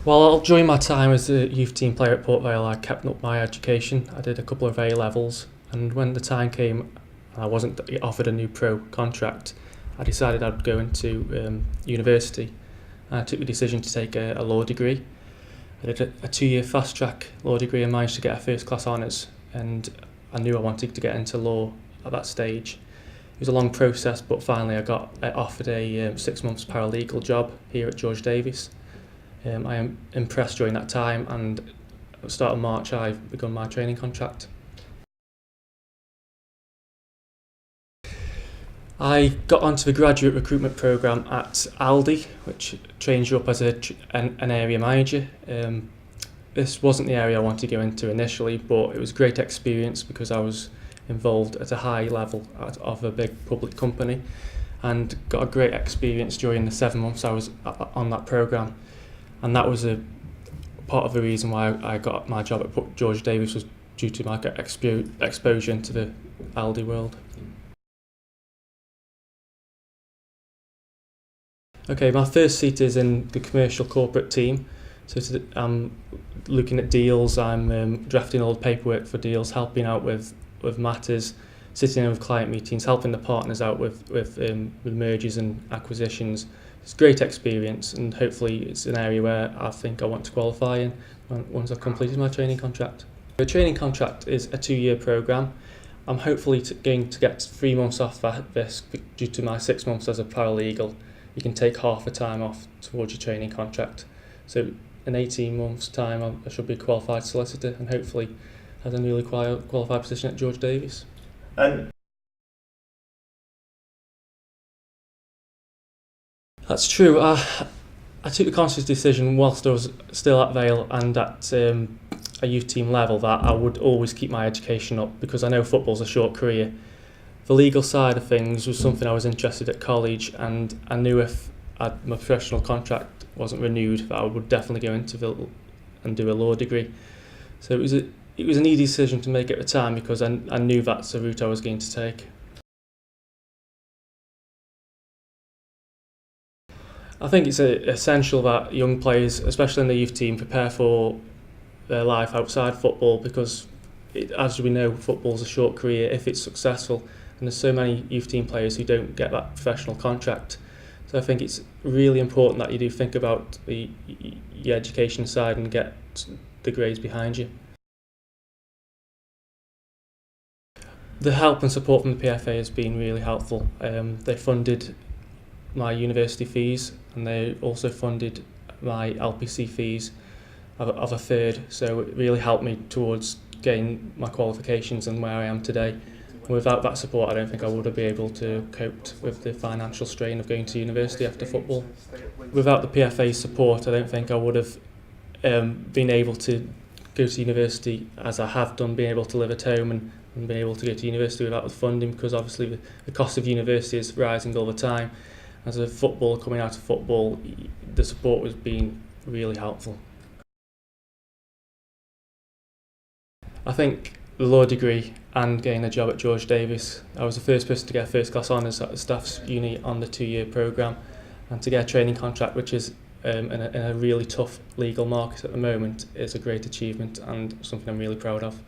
Well, during my time as a youth team player at Port Vale, I kept up my education. I did a couple of A levels, and when the time came, I wasn't offered a new pro contract. I decided I'd go into university. And I took the decision to take a law degree. I did a 2-year fast track law degree and managed to get a first class honours. And I knew I wanted to get into law at that stage. It was a long process, but finally I got offered a 6 months paralegal job here at George Davies. I am impressed during that time, and at the start of March I've begun my training contract. I got onto the graduate recruitment programme at Aldi, which trains you up as an area manager. This wasn't the area I wanted to go into initially, but it was a great experience because I was involved at a high level of a big public company and got a great experience during the 7 months I was on that programme. And that was a part of the reason why I got my job at George Davies, was due to my exposure into the Aldi world. Okay, my first seat is in the commercial corporate team. So I'm looking at deals, I'm drafting all the paperwork for deals, helping out with matters, sitting in with client meetings, helping the partners out with mergers and acquisitions. It's a great experience, and hopefully it's an area where I think I want to qualify in once I've completed my training contract. The training contract is a 2-year programme. I'm hopefully going to get 3 months off this due to my 6 months as a paralegal. You can take half the time off towards your training contract. So in 18 months' time I should be a qualified solicitor and hopefully have a newly qualified position at George Davies. That's true. I took the conscious decision whilst I was still at Vale and at a youth team level that I would always keep my education up, because I know football's a short career. The legal side of things was something I was interested at college, and I knew if my professional contract wasn't renewed that I would definitely go into and do a law degree. So it was an easy decision to make at the time because I knew that's the route I was going to take. I think it's essential that young players, especially in the youth team, prepare for their life outside football, because as we know, football's a short career if it's successful, and there's so many youth team players who don't get that professional contract. So I think it's really important that you do think about your education side and get the grades behind you. The help and support from the PFA has been really helpful. They funded my university fees, and they also funded my LPC fees of a third, so it really helped me towards getting my qualifications and where I am today. Without that support, I don't think I would have been able to cope with the financial strain of going to university after football. Without the PFA support, I don't think I would have been able to go to university as I have done, being able to live at home and being able to go to university without the funding, because obviously the cost of university is rising all the time. As a footballer coming out of football, the support was being really helpful. I think the law degree and getting a job at George Davies, I was the first person to get a first class honours at the staff's uni on the 2-year programme, and to get a training contract, which is in a really tough legal market at the moment, is a great achievement and something I'm really proud of.